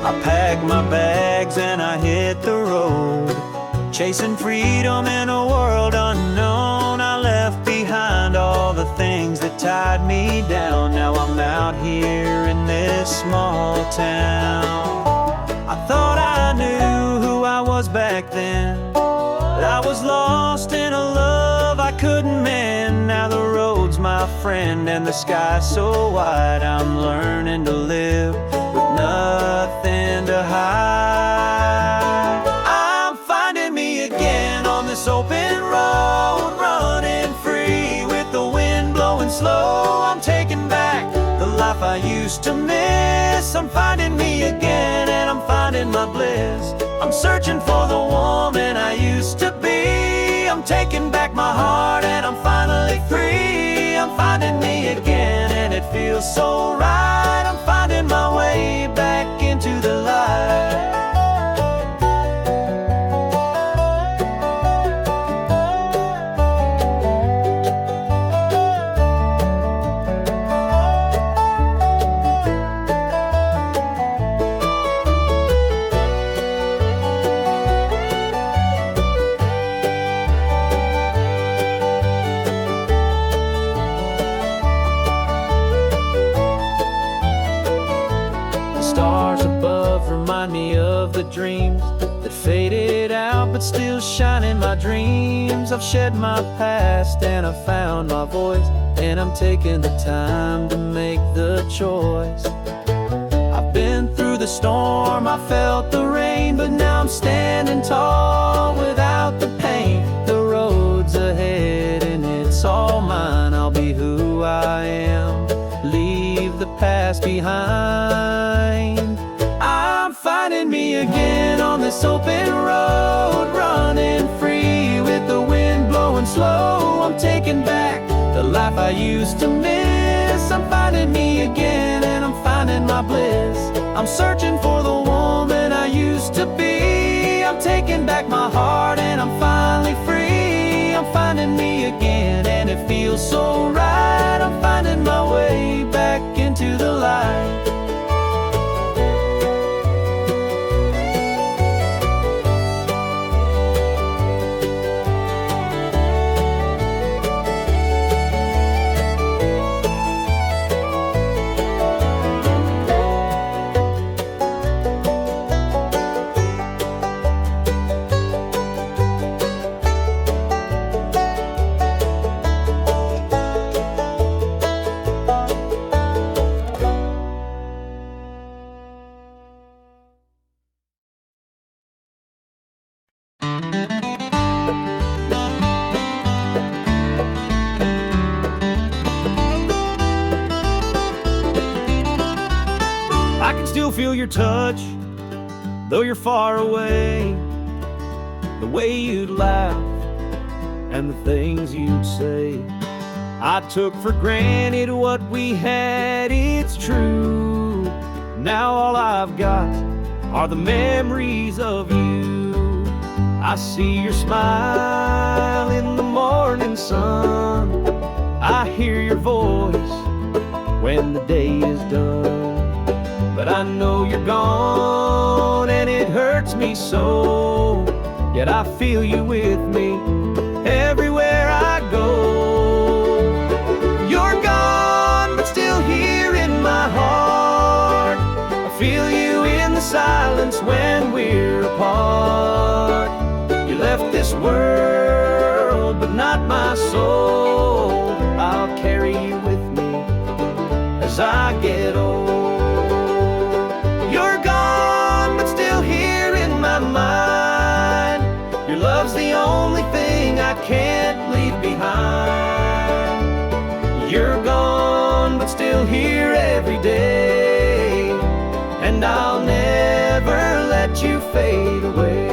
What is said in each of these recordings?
I packed my bags and I hit the road, chasing freedom in a world unknown. I left behind all the things that tied me down. Now I'm out here in this small town. I thought I knew who I was back then, but I was lost in a love I couldn't mend. Now the road's my friend and the sky's so wide. I'm learning to live with nothing to hide. I'm finding me again on this open road, running free with the wind blowing slow. I'm taking back the life I used to miss. I'm finding me again and I'm finding my bliss. I'm searching for the woman I used to be. I'm taking back my heart and I'm finally free. I'm finding me again and it feels so right. I'm finding my way back into the light. Stars above remind me of the dreams that faded out but still shine in my dreams. I've shed my past and I've found my voice, and I'm taking the time to make the choice. I've been through the storm, I felt the rain, but now I'm standing tall without the pain. The road's ahead and it's all mine. I'll be who I am, leave the past behind. I'm finding me again on this open road, running free with the wind blowing slow. I'm taking back the life I used to miss. I'm finding me again and I'm finding my bliss. I'm searching for the woman I used to be. I'm taking back my heart and I'm finally free. I'm finding me again and it feels so right. I'm finding my way back into the light. I can still feel your touch, though you're far away. The way you'd laugh and the things you'd say. I took for granted what we had, it's true. Now all I've got are the memories of you. I see your smile in the morning sun. I hear your voice when the day is done. But I know you're gone and it hurts me so. Yet I feel you with me everywhere I go. You're gone but still here in my heart. I feel you in the silence when we're apart. You left this world but not my soul. I'll carry you with me as I get old. Your love's the only thing I can't leave behind. You're gone, but still here every day, and I'll never let you fade away.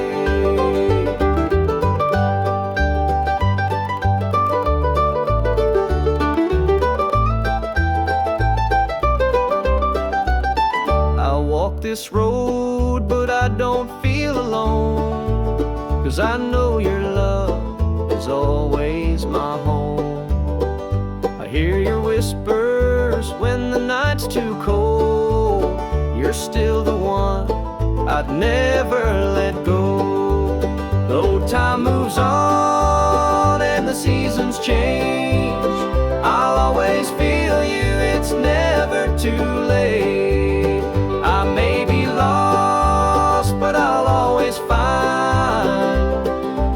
I'll walk this road, but I don't feel alone. 'Cause I know your love is always my home. I hear your whispers when the night's too cold. You're still the one I'd never let go. Though time moves on and the seasons change, I'll always feel you, it's never too late. I may be lost, but I'll always find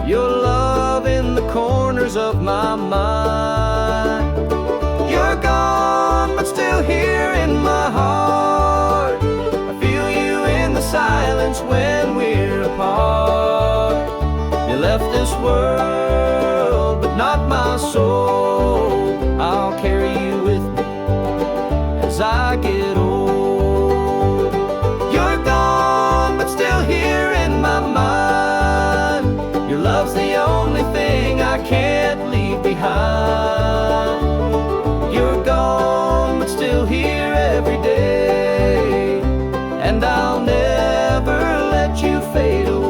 your love in the corners of my mind. You're gone, but still here in my heart. I feel you in the silence when we're apart. You left this world, but not my soul. I'll carry you with me as I get old. You're gone, but still here in my mind. Your love's the only thing I can't leave behind. You're gone, but still here every day, and I'll never let you fade away.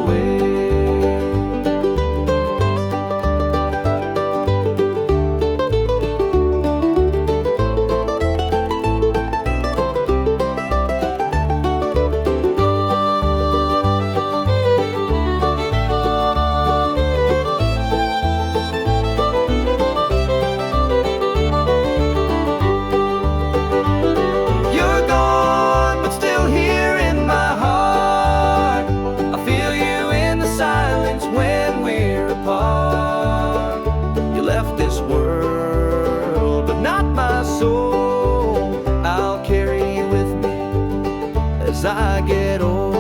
I get old.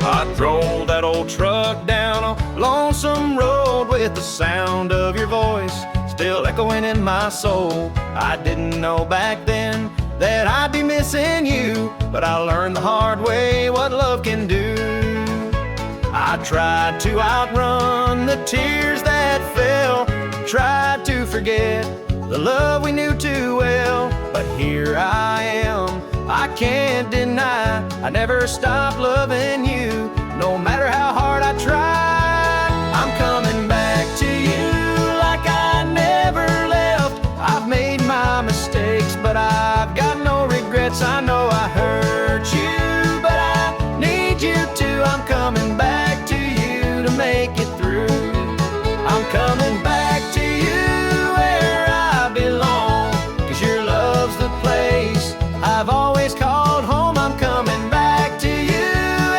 I drove that old truck down a lonesome road with the sound of your voice still echoing in my soul. I didn't know back then that I'd be missing you, but I learned the hard way what love can do. I tried to outrun the tears that fell, tried to forget the love we knew too well, but here I am. I can't deny I never stopped loving you, no matter how hard I try. I'm coming back to you like I never left. I've made my mistakes, but I've got no regrets. I know I hurt you, but I need you too. I'm coming back to you to make it through. I'm coming back to you where I belong, 'cause your love's the place I've always called home. I'm coming back to you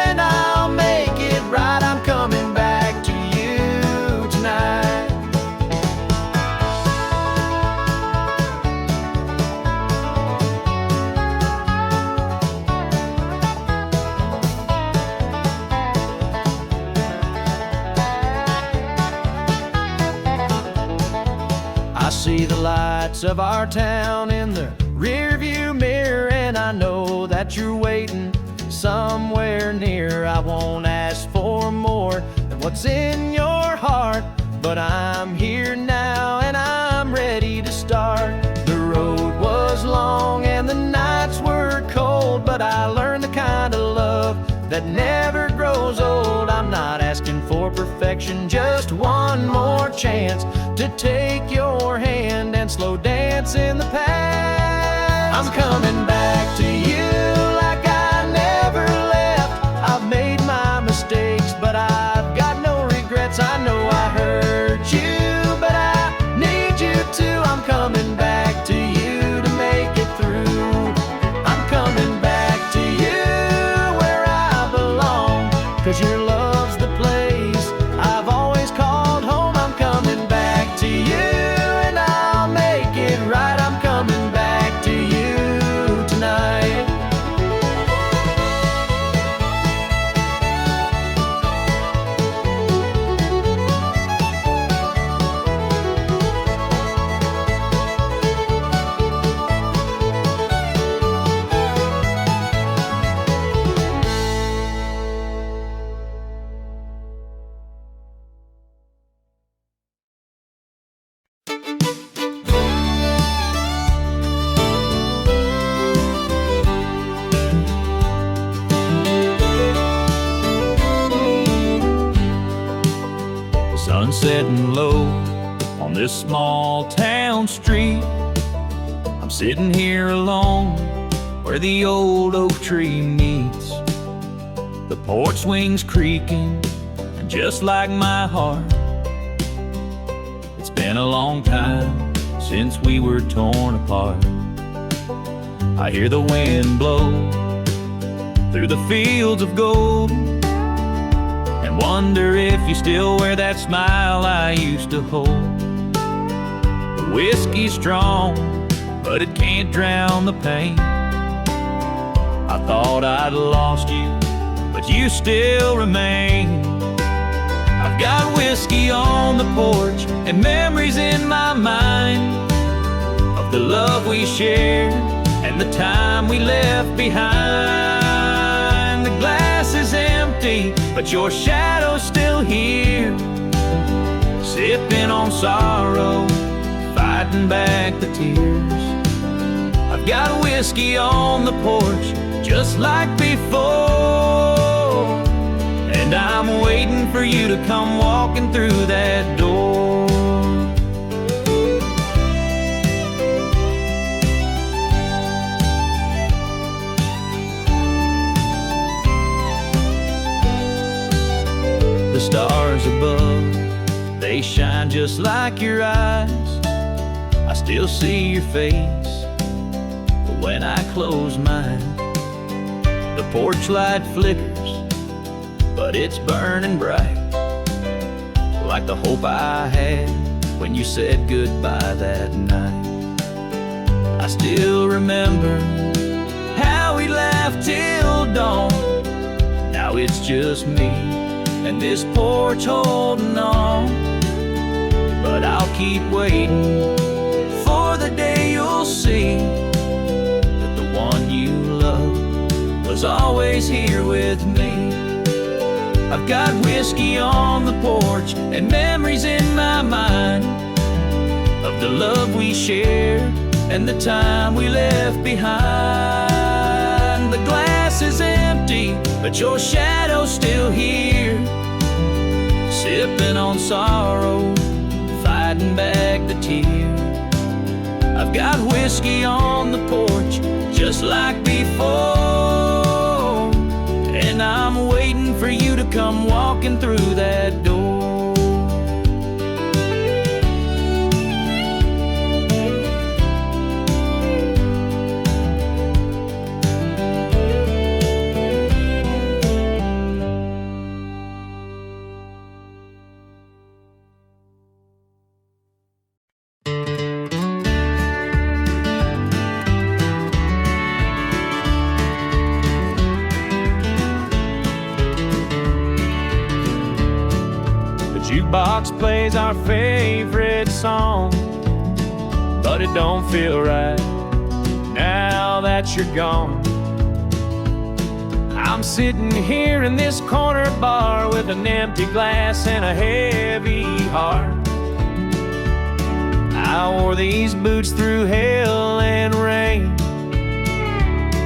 and I'll make it right. I'm coming back to you tonight. I see the lights of our town in the rearview mirror, and I know that you're waiting somewhere near. I won't ask for more than what's in your heart, but I'm here now and I'm ready to start. The road was long and the nights were cold, but I learned the kind of love that never grows old. I'm not asking for perfection, just one more chance to take your hand and slow dance in the past. I'm coming back to you like I never left. I've made my mistakes, but I've got no regrets. I know I hurt you, but I need you too. I'm coming back to you to make it through. I'm coming back to you where I belong, 'cause your love's the place I've always called home. I'm coming back to you and I'll make it right. I'm coming back to you tonight. sun setting low on this small town street. I'm sitting here alone where the old oak tree meets. The porch swings creaking, and just like my heart, it's been a long time since we were torn apart. I hear the wind blow through the fields of gold, and wonder if you still wear that smile I used to hold. The whiskey's strong, but it can't drown the pain. I thought I'd lost you, but you still remain. I've got whiskey on the porch and memories in my mind of the love we shared and the time we left behind. The glass is empty, but your shadow's still here, sipping on sorrow, fighting back the tears. I've got whiskey on the porch just like before, and I'm waiting for you to come walking through that door. The stars above, they shine just like your eyes. I still see your face, but when I close mine, the porch light flickers, but it's burning bright, like the hope I had when you said goodbye that night. I still remember how we laughed till dawn. Now it's just me and this porch holding on, but I'll keep waiting for the day you'll see that the one you love was always here with me. I've got whiskey on the porch and memories in my mind of the love we shared and the time we left behind. The glass is empty, but your shadow's still here, sipping on sorrow, fighting back the tears. I've got whiskey on the porch just like before, and I'm waiting for you to come walking through that door. Jukebox plays our favorite song, but it don't feel right now that you're gone. I'm sitting here in this corner bar with an empty glass and a heavy heart. I wore these boots through hell and rain,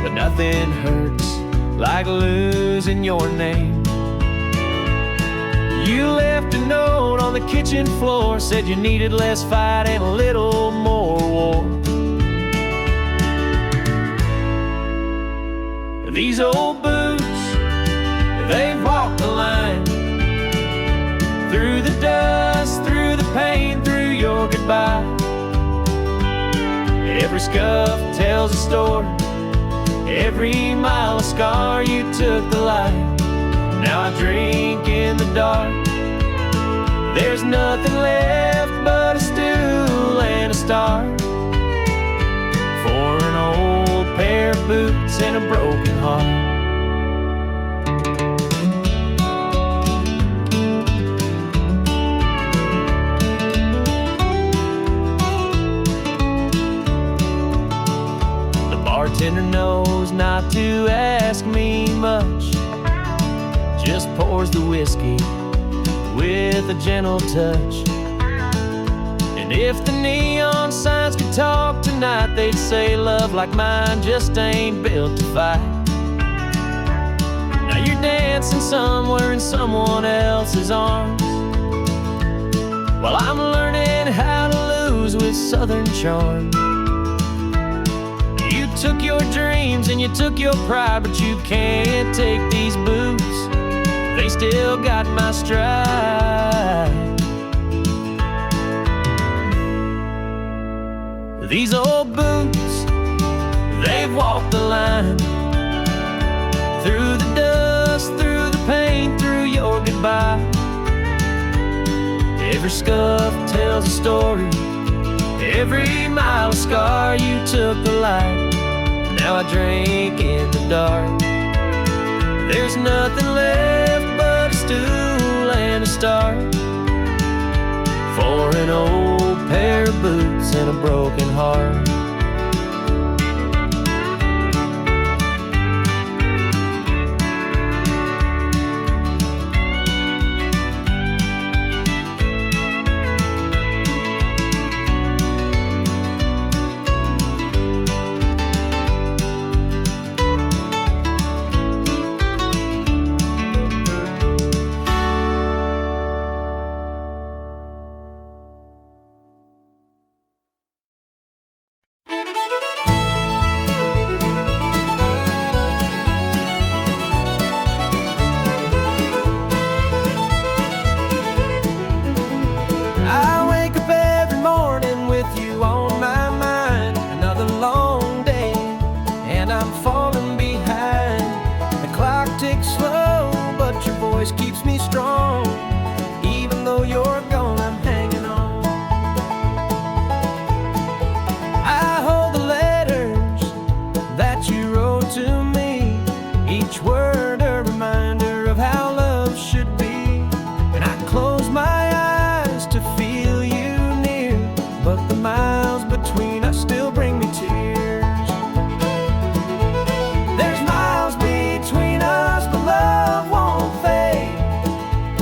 but nothing hurts like losing your name. You left a note on the kitchen floor, said you needed less fight and a little more war. These old boots, they've walked the line, through the dust, through the pain, through your goodbye. Every scuff tells a story, every mile a scar, you took the light. Now I drink in the dark, there's nothing left but a stool and a star, for an old pair of boots and a broken heart. The bartender knows not to ask me much, just pours the whiskey with a gentle touch. And if the neon signs could talk tonight, they'd say love like mine just ain't built to fight. Now you're dancing somewhere in someone else's arms, Well, I'm learning how to lose with Southern charm. You took your dreams and you took your pride, but you can't take these boots. They still got my stride. These old boots, they've walked the line, through the dust, through the pain, through your goodbye. Every scuff tells a story, every mile of scar. You took the light, now I drink in the dark. There's nothing left but a stool and a start, for an old pair of boots and a broken heart. Keeps me strong. Even though you're gone, I'm hanging on. I hold the letters that you wrote to me, each word a reminder of how love should be. And I close my eyes to feel you near, but the miles between us still bring me tears. There's miles between us, but love won't fade.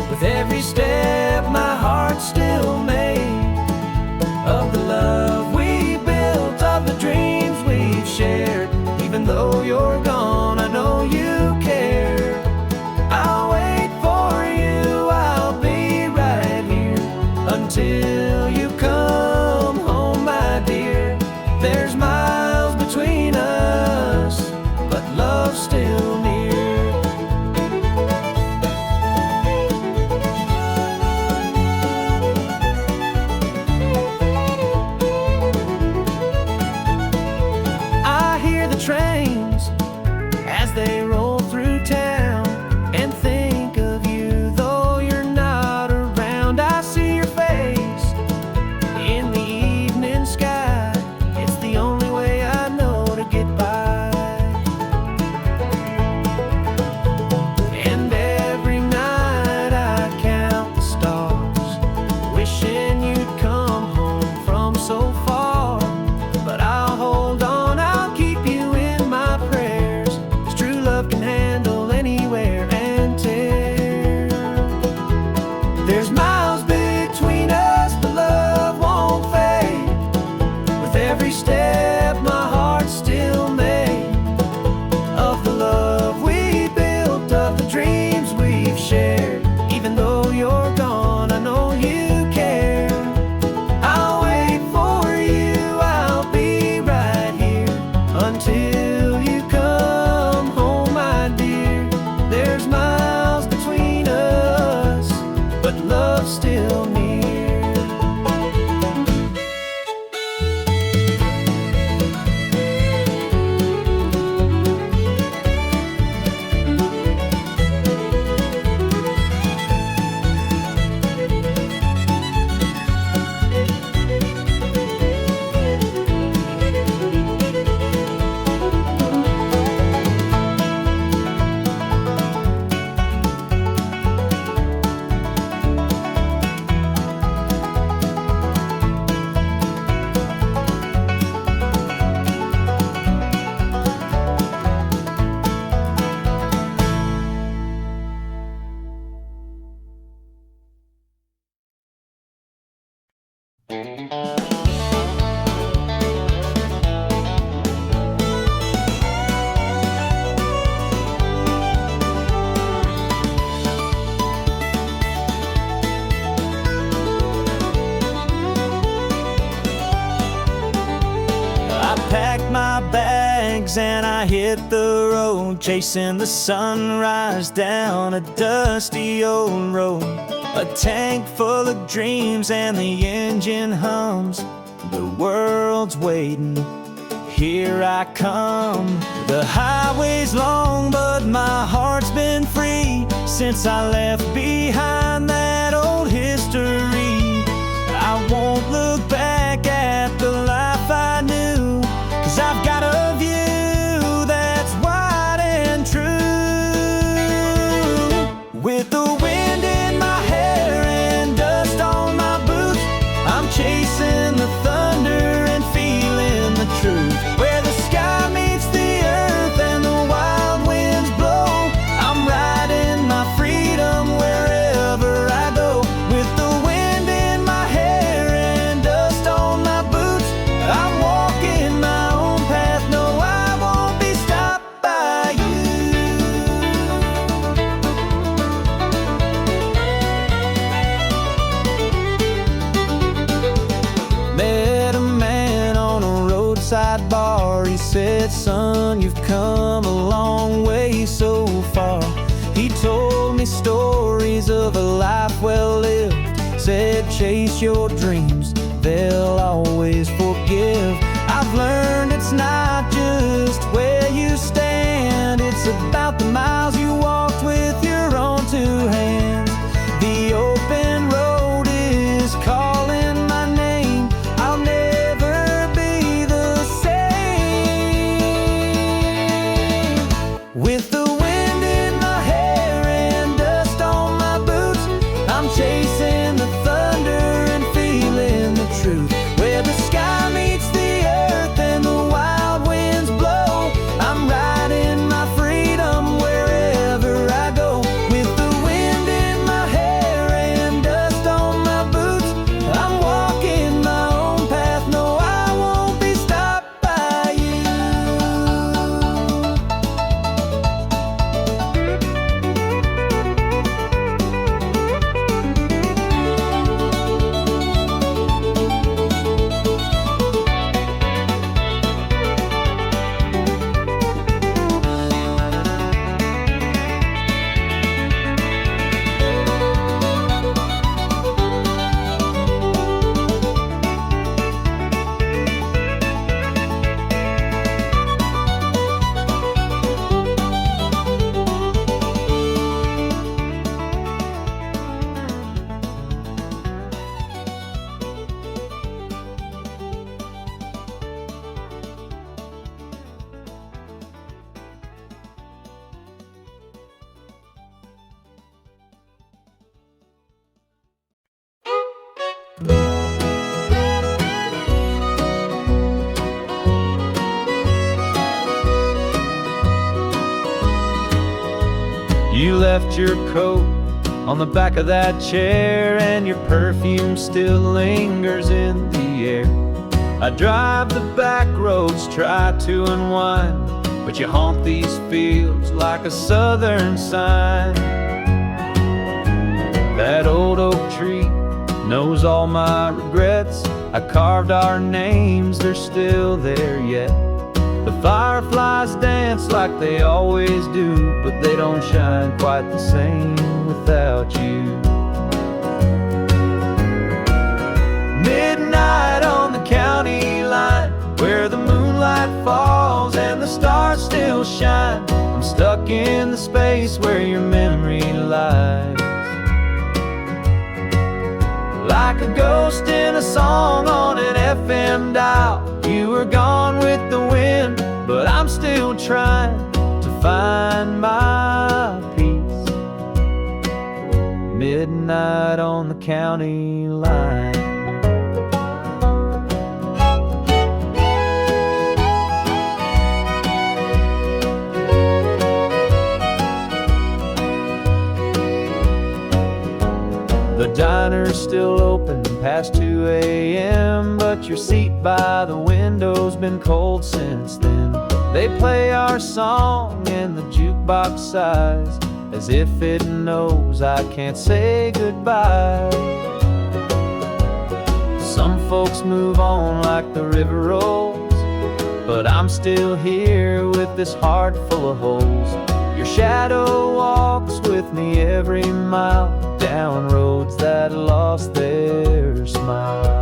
With every step my heart's still made of the love we built, of the dreams we've shared. Even though you're gone, I know you care. I'll wait for you, I'll be right here until you come home, my dear. There's miles between us, but love's still near. Trains as they roll through town, and think of you though you're not around. I see your face in the evening sky. It's the only way I know to get by. And every night I count the stars, wishing you'd come home from so far. But I'll hold on, I'll keep you in my prayers, 'cause true love can handle anywhere and tear. There's miles between us, but love won't fade. With every step my heart's still made of the love we built, of the dreams we've shared. Even though you're gone, I know you care. I'll wait for you, I'll be right here until you come home, my dear. There's miles between us, but love's still near. bags and I hit the road, chasing the sunrise down a dusty old road. A tank full of dreams and the engine hums. The world's waiting, here I come. The highway's long, but my heart's been free since I left behind that old history. I won't look back at the life I knew, 'cause I've got a view that's wide and true. With the wind in my hair and dust on my boots, I'm chasing the thunder and feeling the truth. Where the sky meets the earth and the wild winds blow, I'm riding my freedom wherever I go. With the wind in my hair and dust on my boots, I'm walking my own path. No, I won't be stopped by you. Met a man on a roadside bar. He said, "Son, you've come a long way so far." He told me stories of a life well lived. Said, "Chase your dreams, they'll always forgive." I've learned it's not just where you stand, it's about the miles you walked with your own two hands. The open road is calling my name. I'll never be the same. With the wind in my hair and dust on my boots, I'm chasing the thunder and feeling the truth. Where the sky meets the earth and the wild winds blow, I'm riding my freedom wherever I go. With the wind in my hair and dust on my boots, I'm walking my own path. No, I won't be stopped by you. You left your coat on the back of that chair, and your perfume still lingers in the air. I drive the back roads, try to unwind, but you haunt these fields like a southern sign. That old oak tree knows all my regrets. I carved our names, they're still there yet. The fireflies dance like they always do, but they don't shine quite the same without you. Midnight on the county line, where the moonlight falls and the stars still shine. I'm stuck in the space where your memory lies. Like a ghost in a song on an FM dial, you were gone with the wind, but I'm still trying to find my peace. Midnight on the county line. The diner's still open past 2 a.m., but your seat by the window's been cold since then. They play our song and the jukebox sighs, as if it knows I can't say goodbye. Some folks move on like the river rolls, but I'm still here with this heart full of holes. Your shadow walks with me every mile, down roads that lost their smile.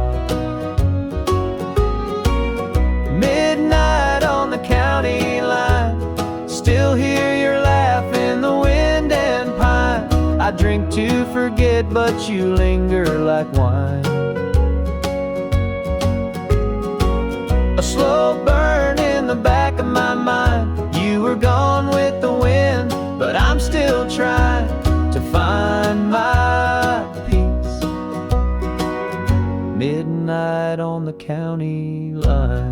Midnight on the county line, still hear your laugh in the wind and pine. I drink to forget, but you linger like wine. A slow burn in the back of my mind. You were gone with the wind, but I'm still trying to find my peace. Midnight on the county line.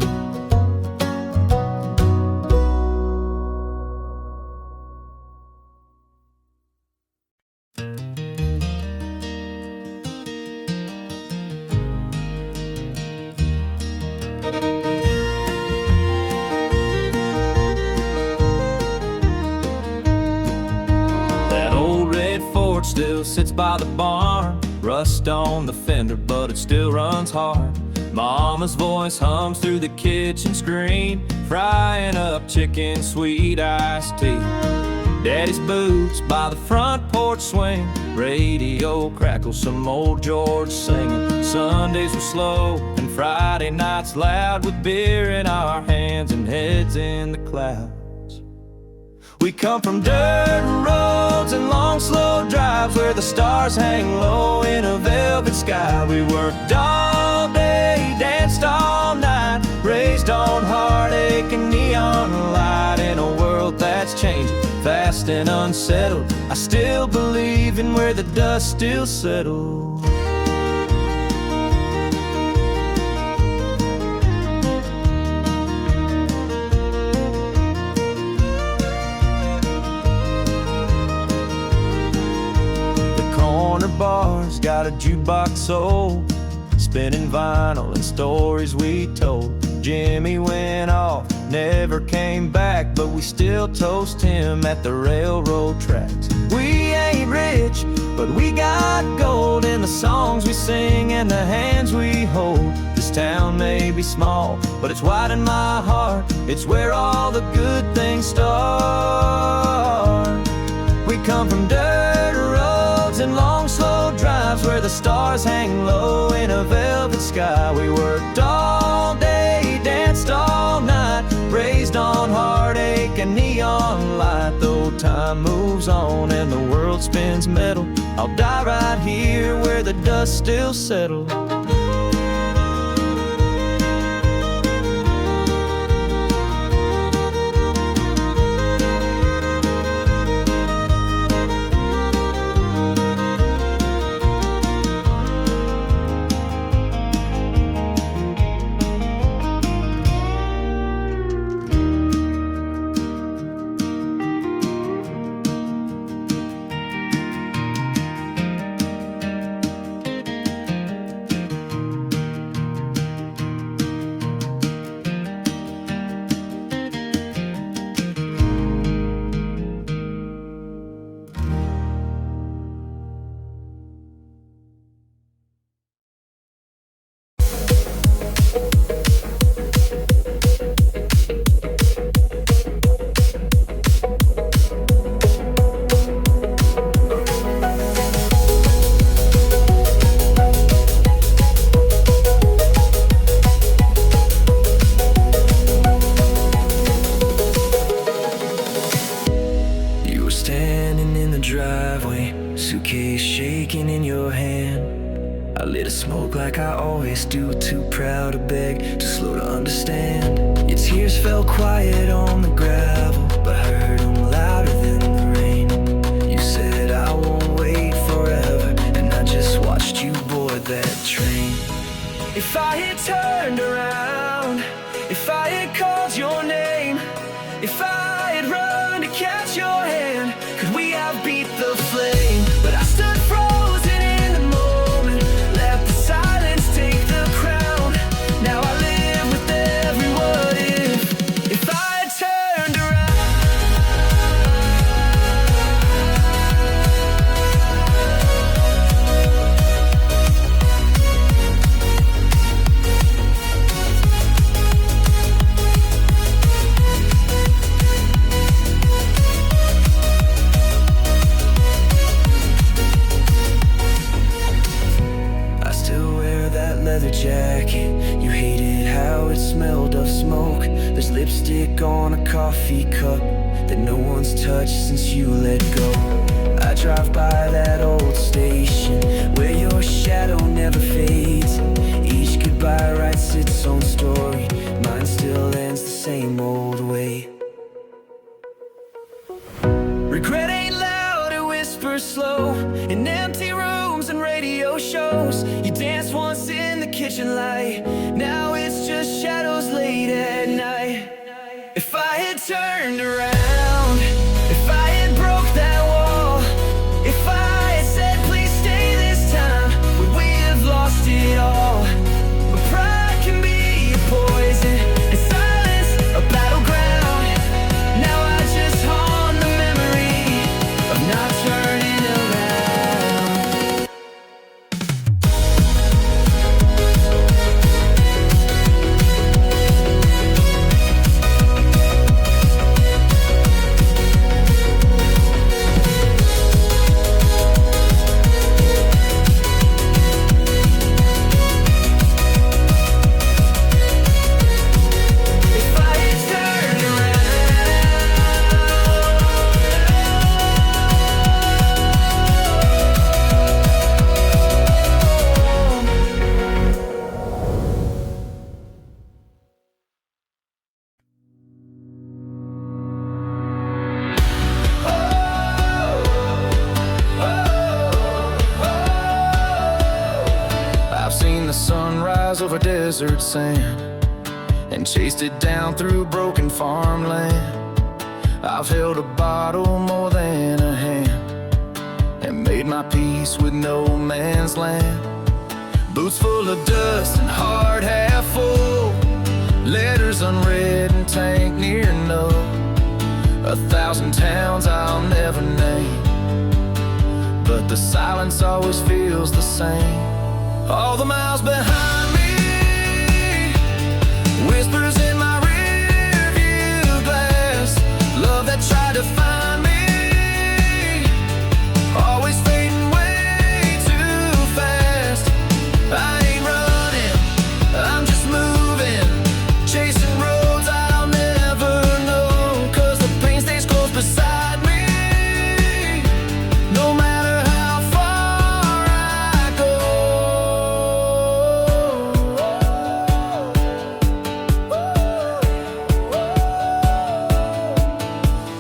Still sits by the barn, rust on the fender, but it still runs hard. Mama's voice hums through the kitchen screen, frying up chicken, sweet iced tea. Daddy's boots by the front porch swing, radio crackles some old George singing. Sundays were slow and Friday nights loud, with beer in our hands and heads in the clouds. We come from dirt roads and long slow drives where the stars hang low in a velvet sky. We worked all day, danced all night, raised on heartache and neon light. In a world that's changing fast and unsettled, I still believe in where the dust still settles. Bar's got a jukebox soul, spinning vinyl and stories we told. Jimmy went off, never came back, but we still toast him at the railroad tracks. We ain't rich, but we got gold in the songs we sing and the hands we hold. This town may be small, but it's wide in my heart. It's where all the good things start. We come from dirt roads and long slow drives where the stars hang low in a velvet sky. We worked all day, danced all night, raised on heartache and neon light. Though time moves on and the world spins metal, I'll die right here where the dust still settles. Suitcase shaking in your hand. I lit a smoke like I always do, too proud to beg, too slow to understand. Your tears fell quiet on the gravel, but I heard them louder than the rain. You said I won't wait forever, and I just watched you board that train. If I had turned around, if I had called your name, if I had run to catch your hand, could we have beat the flame? But I stood frozen in the moment, let the silence take the crown. Now I live with every what if I had turned jacket. You hated how it smelled of smoke. There's lipstick on a coffee cup that no one's touched since you let go. I drive by that old station where your shadow never fades. Each goodbye writes its own story. Mine still ends the same old way. Regret ain't loud, it whispers slow in empty rooms and radio shows. You danced once in the kitchen light, now it's just shadows late at night. If I had turned around, if I had broke that wall, if I had said please stay this time, would we have lost it all? But pride can be a poison and silence a battleground. Now I just haunt the memory of not turning around. I've seen the sunrise over desert sand and chased it down through broken farmland. I've held a bottle more than a hand and made my peace with no man's land. Boots full of dust and heart half full, letters unread and tank near null. 1,000 towns I'll never name, but the silence always feels the same. All the miles behind me, whispers in my rearview glass. Love that tried to find me, always fading way too fast. I ain't running, I'm just moving, chasing roads I'll never know. 'Cause the pain stays close beside me, no matter how far I go.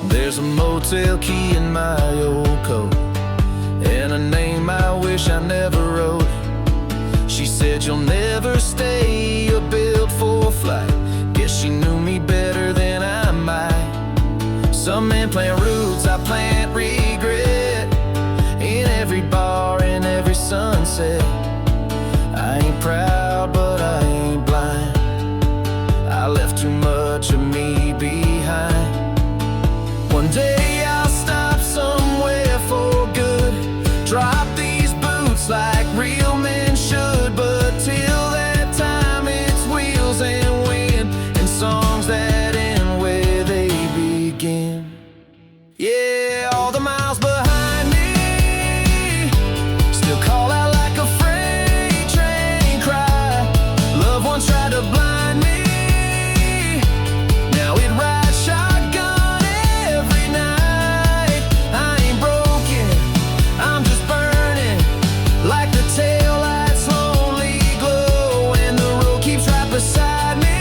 There's a motel key in my old coat and a name I wish I never wrote. She said you'll never stay, you're built for flight. Guess she knew me better than I might. Some men plant roots, I plant regret in every bar, in every sunset. I ain't proud, but I ain't blind. I left too much of me behind. One day I'll stop somewhere for good, drop these boots like real men should. But till that time it's wheels and wind and songs that end where they begin. Yeah, all the miles behind me still call out like a freight train cry. Love once tried to blind me, now it rides shotgun every night. I ain't broken, I'm just burning like the taillights lonely glow, and the road keeps right beside me,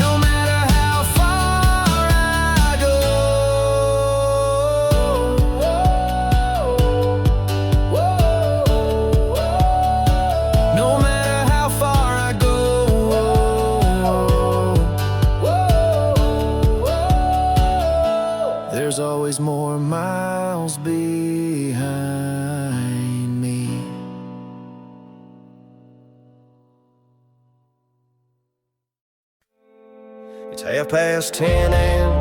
no matter how far I go. No matter how far I go. There's always more miles behind me. It's 10:30 and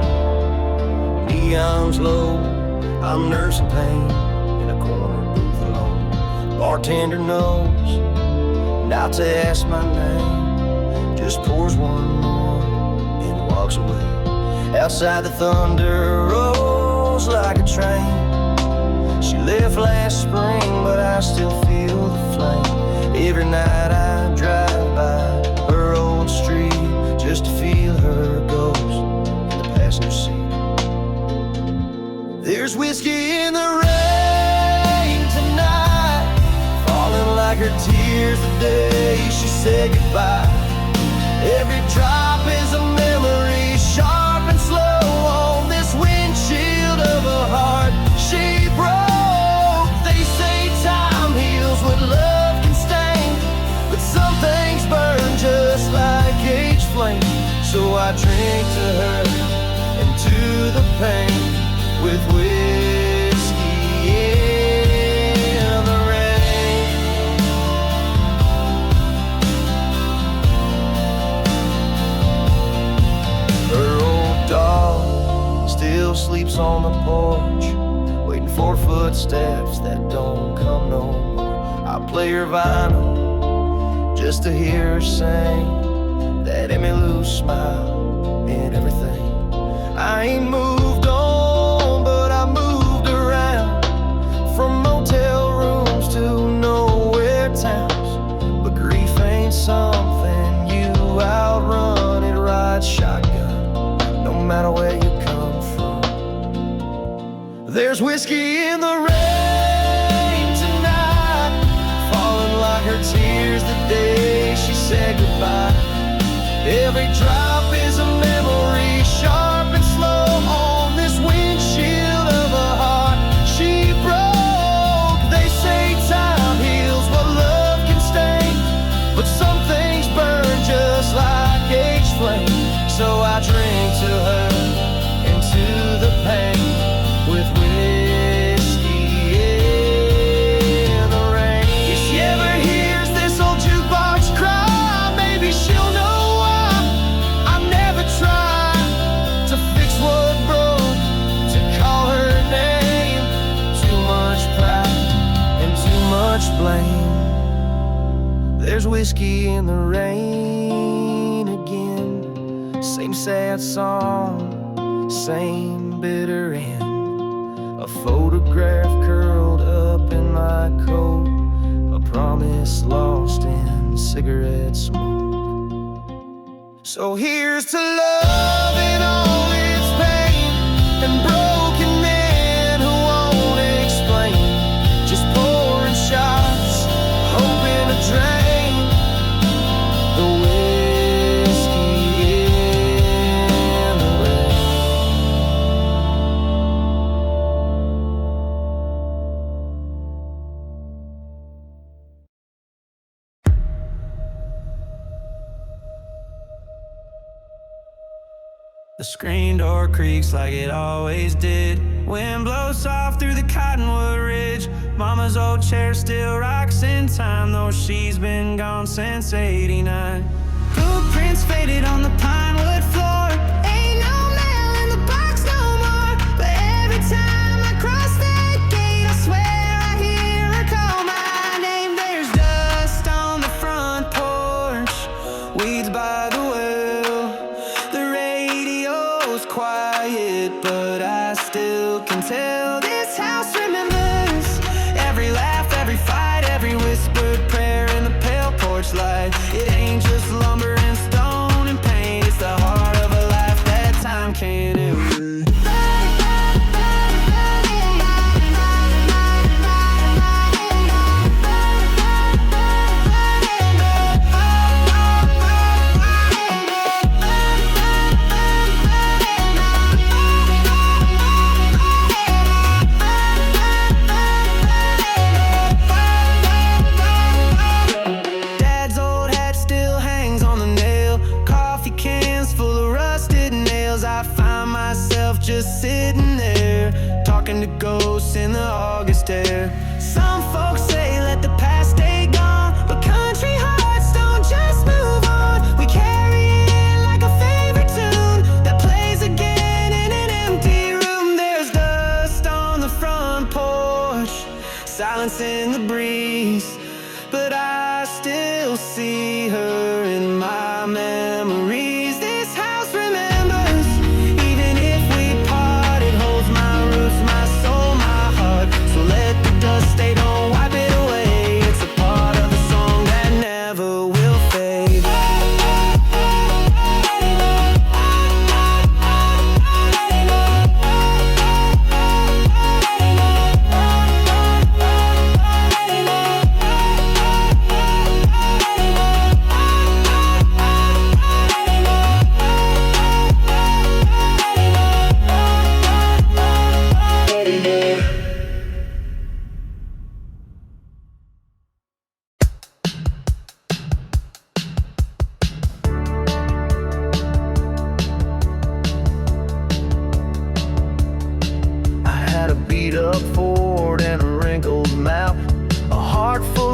neon's low. I'm nursing pain in a corner booth alone. Bartender knows not to ask my name, just pours one more and walks away. Outside the thunder rolls like a train. She left last spring, but I still feel the flame. Every night tears the day she said goodbye. Every drop is a memory, sharp and slow on this windshield of a heart she broke. They say time heals what love can stain, but some things burn just like age flame. So I drink to her and to the pain with whiskey in the rain. Her old dog still sleeps on the porch, waiting for footsteps that don't come no more. I play her vinyl just to hear her sing that Emmylou smile in everything. I ain't moved on, but I moved around, from motel rooms to nowhere towns. But grief ain't something you outrun. It rides shotgun, no matter where you come from. There's whiskey in the rain tonight, falling like her tears the day she said goodbye. Every drop is a memory, sharp and slow on this windshield of a heart she broke. They say time heals what love can stain, but some things burn just like age flame. So I drink to her and to the pain with whiskey in the rain. If she ever hears this old jukebox cry, maybe she'll know blame. There's whiskey in the rain again, same sad song, same bitter end. A photograph curled up in my coat, a promise lost in cigarette smoke. So here's to love in all its pain, and broken men who won't explain, just pouring shots, hoping to drain the whiskey in the rain. The screen door creaks like it always did. Wind blows soft through the cottonwood ridge. Mama's old chair still rocks in time, though she's been gone since '89. Footprints faded on the pine wood floor. Ain't no mail in the box no more. But every time I cross that gate, I swear I hear her call my name. There's dust on the front porch, weeds by the well. The radio's quiet, but I still can tell this house remembers every laugh, every fight, every whispered prayer in the pale porch light. It ain't just lumber and stone and paint, it's the heart of a life that time can't erase. Dad's old hat still hangs on the nail. Coffee cans full of rusted nails. I find myself just sitting there, talking to ghosts in the August air. Some folks say let the past stay gone, but country hearts don't just move on. We carry it like a favorite tune that plays again in an empty room. There's dust on the front porch, silence in the breeze, but I still see her in my memories. This house remembers, even if we part, it holds my roots, my soul, my heart. So let the dust stay, don't wipe it away. It's a part of the song that never will fade.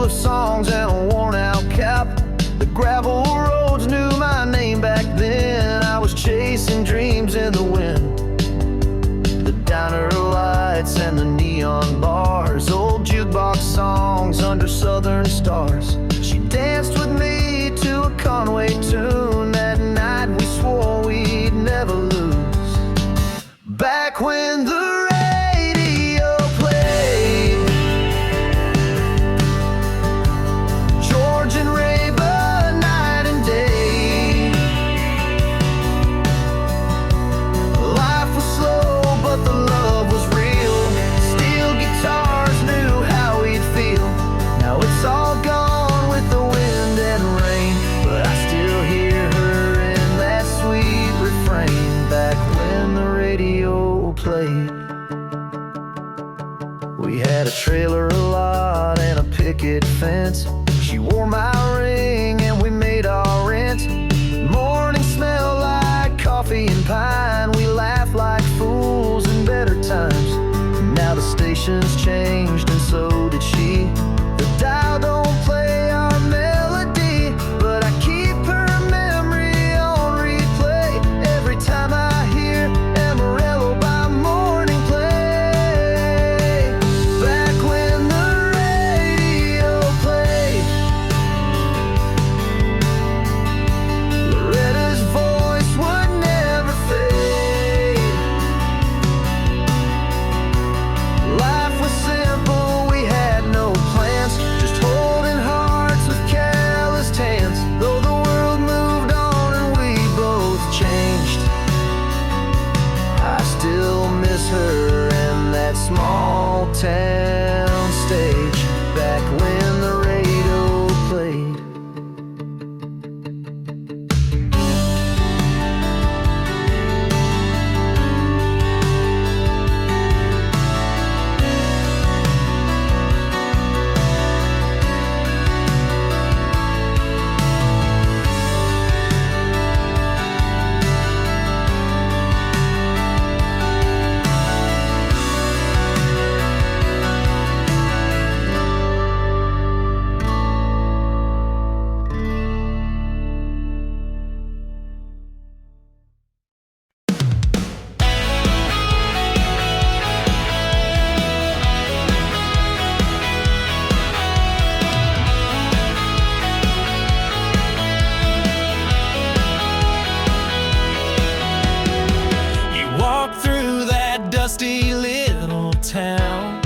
full of songs and a worn-out cap. The gravel roads knew my name back then. I was chasing dreams in the wind. The diner lights and the neon bars, old jukebox songs under southern stars. She danced with me to a Conway tune. That night we swore we'd never lose. Back when the radio played George and Reba night and day. Life was slow, but the love was real. Steel guitars knew how we'd feel. Now it's all gone with the wind and rain, but I still hear her in that sweet refrain. Back when the radio played. We had a trailer, a lot, and a picket fence. She wore my ring and we made our rent. Morning smelled like coffee and pine. We laughed like fools in better times. Now the station's changed and so did she. The dial don't play our melody, but I keep her memory on replay every time I hear Amarillo by Morning Play. Back when the radio played, Loretta's voice would never fade. Life was simple, we had no plans, just holding hearts with calloused hands. Though the world moved on and we both changed, I still miss her and that small town stage. Back when the radio played. You walk through that dusty little town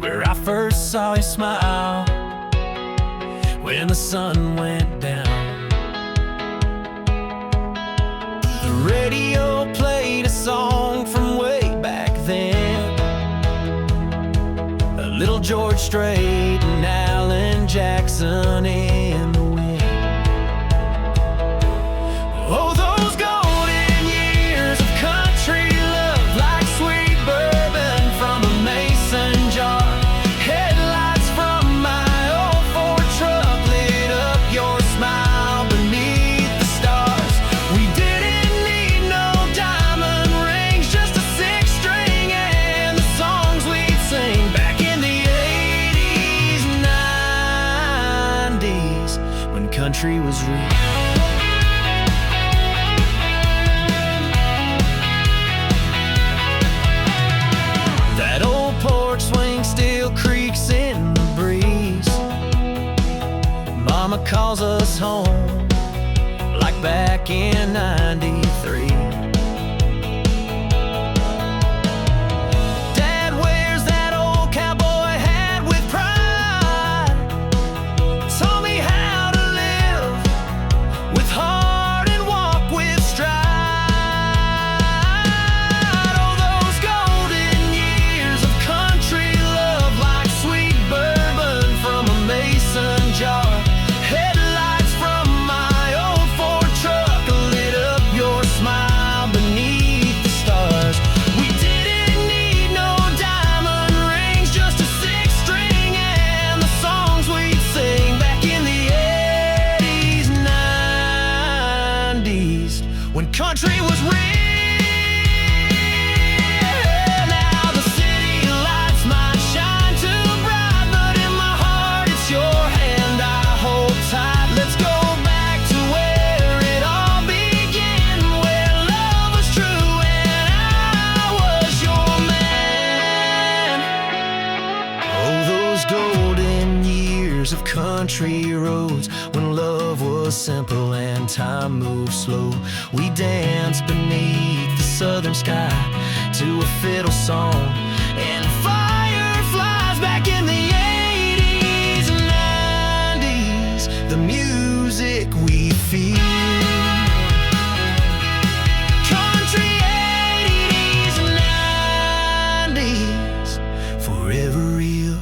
where I first saw you smile when the sun went down. The radio played a song from way back then, a little George Strait and Alan Jackson in the wind. Oh, those golden years of country love, like sweet bourbon from a mason jar. Headlights from my old Ford truck lit up your smile beneath the stars. We didn't need no diamond rings, just a six-string and the songs we'd sing back in the 80s, 90s, when country was real. That old porch swing still creaks in the breeze. Mama calls us home like back in 93. Dad wears that old cowboy hat with pride. Taught me how to live with heart and walk with stride. Oh, those golden years of country love, like sweet bourbon from a mason jar. Headlights from my old Ford truck lit up your years of country roads, when love was simple and time moved slow. We danced beneath the southern sky to a fiddle song and fireflies back in the 80s and 90s. The music we feel. Country 80s and 90s, forever real.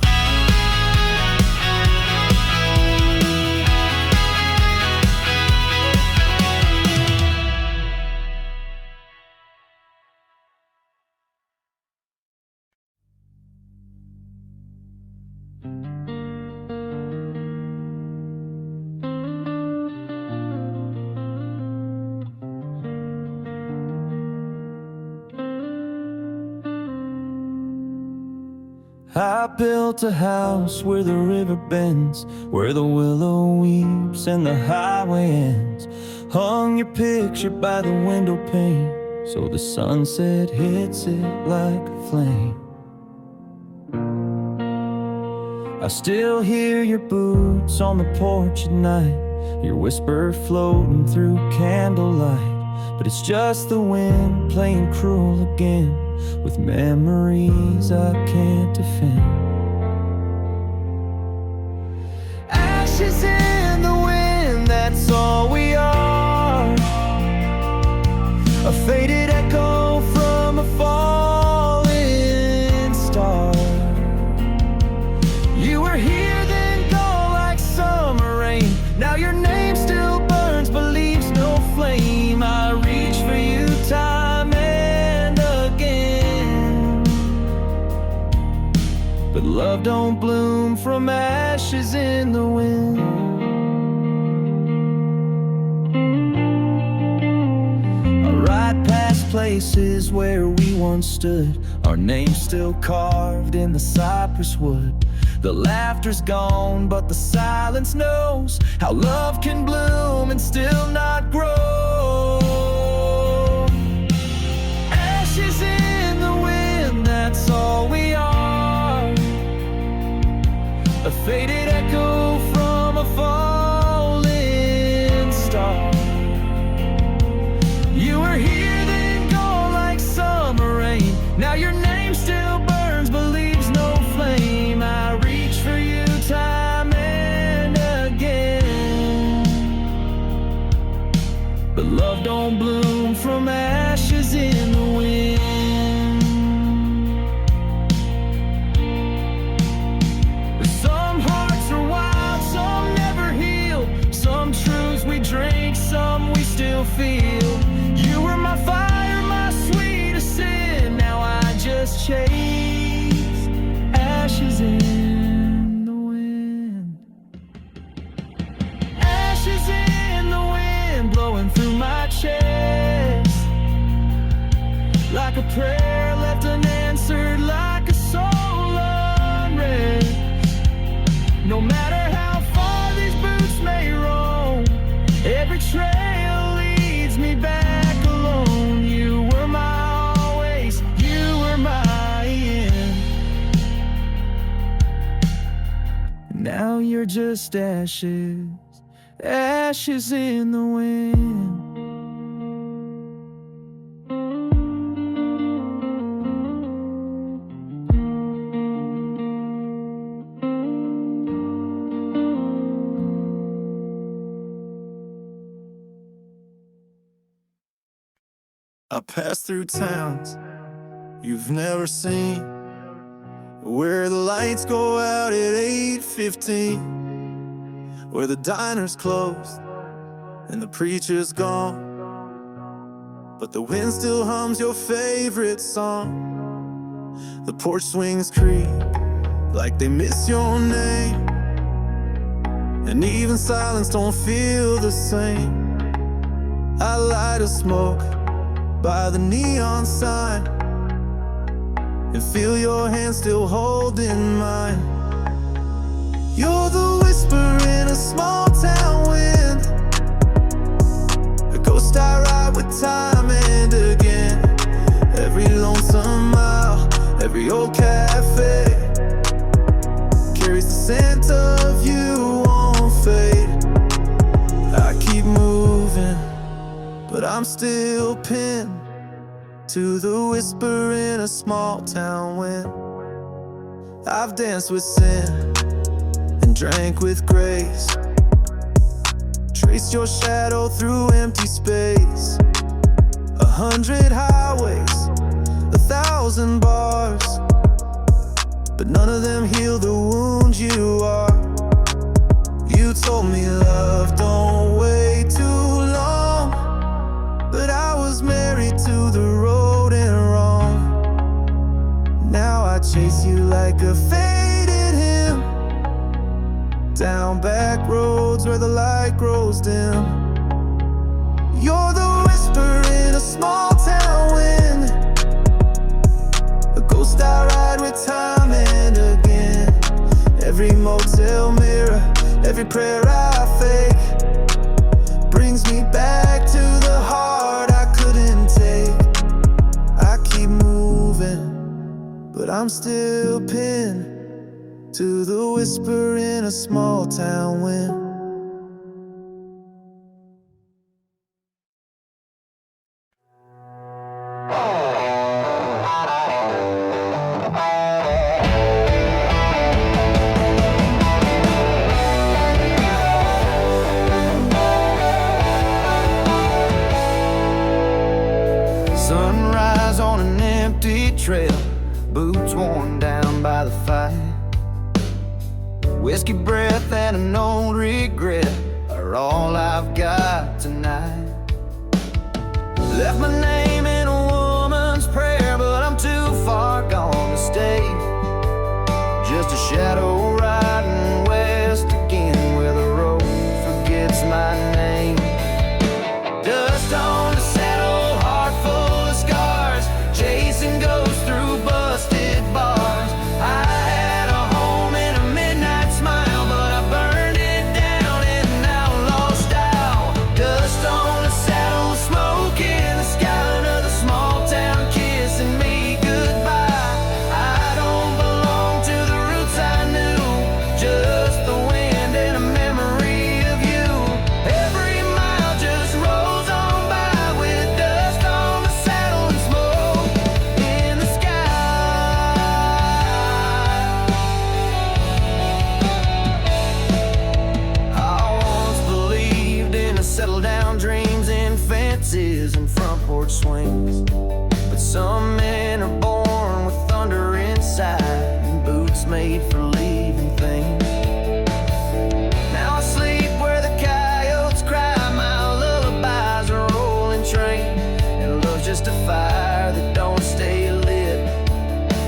I built a house where the river bends, where the willow weeps and the highway ends. Hung your picture by the window pane, so the sunset hits it like a flame. I still hear your boots on the porch at night, your whisper floating through candlelight. But it's just the wind playing cruel again, with memories I can't defend. Ashes in the wind, that's all we are. A faded echo from a falling star. You were here then gone like summer rain. Now your name still burns but leaves no flame. I reach for you time and again, but love don't bloom from ashes in the wind. I ride past places where we once stood, our names still carved in the cypress wood. The laughter's gone, but the silence knows how love can bloom and still not grow. Ashes in the wind, that's all we are. A faded echo from a falling star. You were here then gone like summer rain. Now your name still burns but leaves no flame. I reach for you time and again, but love don't bloom from ashes in the wind. Some hearts are wild, some never heal. Some truths we drink, some we still feel. You were my fire, my sweetest sin. Now I just chase ashes in the wind. Ashes in the wind, blowing through my chest, like a prayer left unanswered, like a soul unread. No matter how far these boots may roam, every trail leads me back alone. You were my always, you were my end. Now you're just ashes, ashes in the wind. I pass through towns you've never seen, where the lights go out at 8:15, where the diner's closed and the preacher's gone, but the wind still hums your favorite song. The porch swings creak like they miss your name, and even silence don't feel the same. I light a smoke by the neon sign and feel your hand still holding mine. You're the whisper in a small town wind, a ghost I ride with time and again. Every lonesome mile, every old cafe carries the scent of you but I'm still pinned to the whisper in a small town wind. I've danced with sin and drank with grace, traced your shadow through empty space. 100 highways, 1,000 bars, but none of them heal the wounds you are. You told me love don't wait too long, but I was married to the road and wrong. Now I chase you like a faded hymn, down back roads where the light grows dim. You're the whisper in a small town wind, a ghost I ride with time and again. Every motel mirror, every prayer I fake, brings me back to the heart I couldn't take. I keep moving, but I'm still pinned to the whisper in a small town wind. Sunrise on an empty trail, boots worn down by the fire. Whiskey breath and an old regret are all I've got tonight. Left my name in a woman's prayer, but I'm too far gone to stay. Just a shadow riding west again, where the road forgets my name. Dust on the saddle, heart full of scars, chasing ghosts through busted bars. I had a home in a midnight smile, but I burned it down in an outlaw style. Dust on the saddle, smoke in the sky, another small town kissing me goodbye. I don't belong to the roots I knew, just the wind and a memory of you. Every mile just rolls on by with dust on the saddle and smoke in the sky. I once believed in a settle down dreams and fences and front porch swings, but some men are born with thunder inside and boots made for leaving things. Now I sleep where the coyotes cry, my lullabies are a rolling train, and love's just a fire that don't stay lit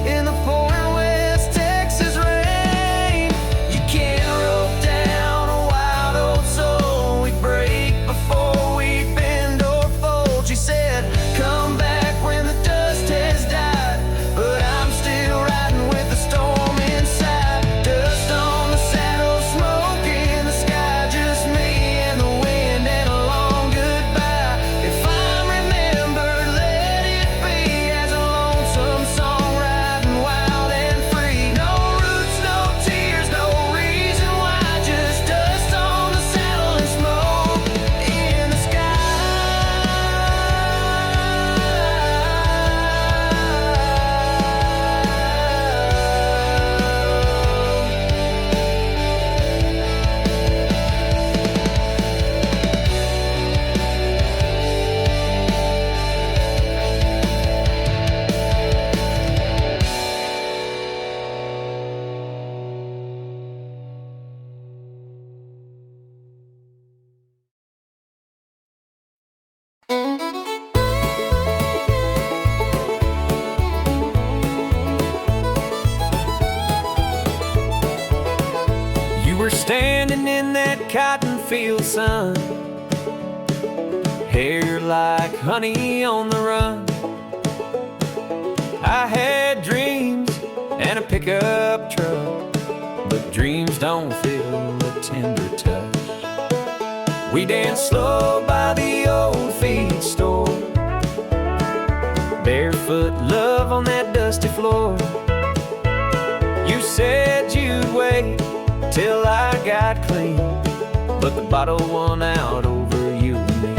in the pouring West Texas rain. You can't rope down a wild old soul, we break before we bend or fold. She said, come back when the dust has died, but I'm still riding with the storm inside. Dust on the saddle, smoke in the sky, just me and the wind and a long goodbye. If I'm remembered, let it be as a lonesome song riding wild and free. No roots, no tears, no reason why, just dust on the saddle and smoke in the sky. You were standing in that cotton field, sun, hair like honey on the run. I had dreams and a pickup truck, but dreams don't feel a tender touch. We danced slow by the old feed store, barefoot love on that dusty floor. You said you'd wait till I got clean, but the bottle won out over you and me.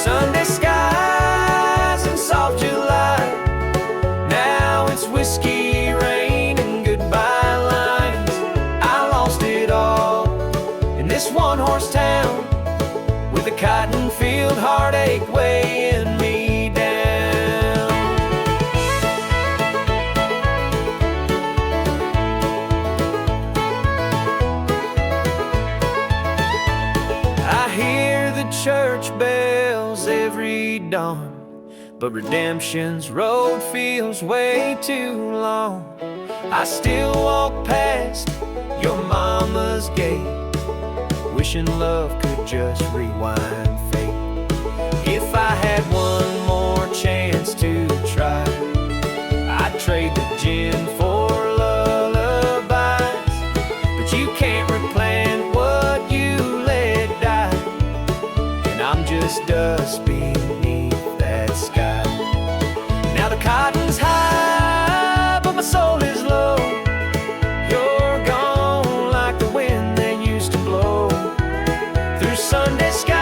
Sunday skies and soft July. Now it's whiskey rain and goodbye lines. I lost it all in this one-horse town, with the cotton field heartache weighing me down. I hear the church bells every dawn, but redemption's road feels way too long. I still walk past your mama's gate, wishing love could just rewind fate. If I had one more chance to try, I'd trade the gin for lullabies. But you can't replant what you let die, and I'm just dust beneath that sky. Now the cotton's high, but my soul is low. You're gone like the wind that used to blow through Sunday sky.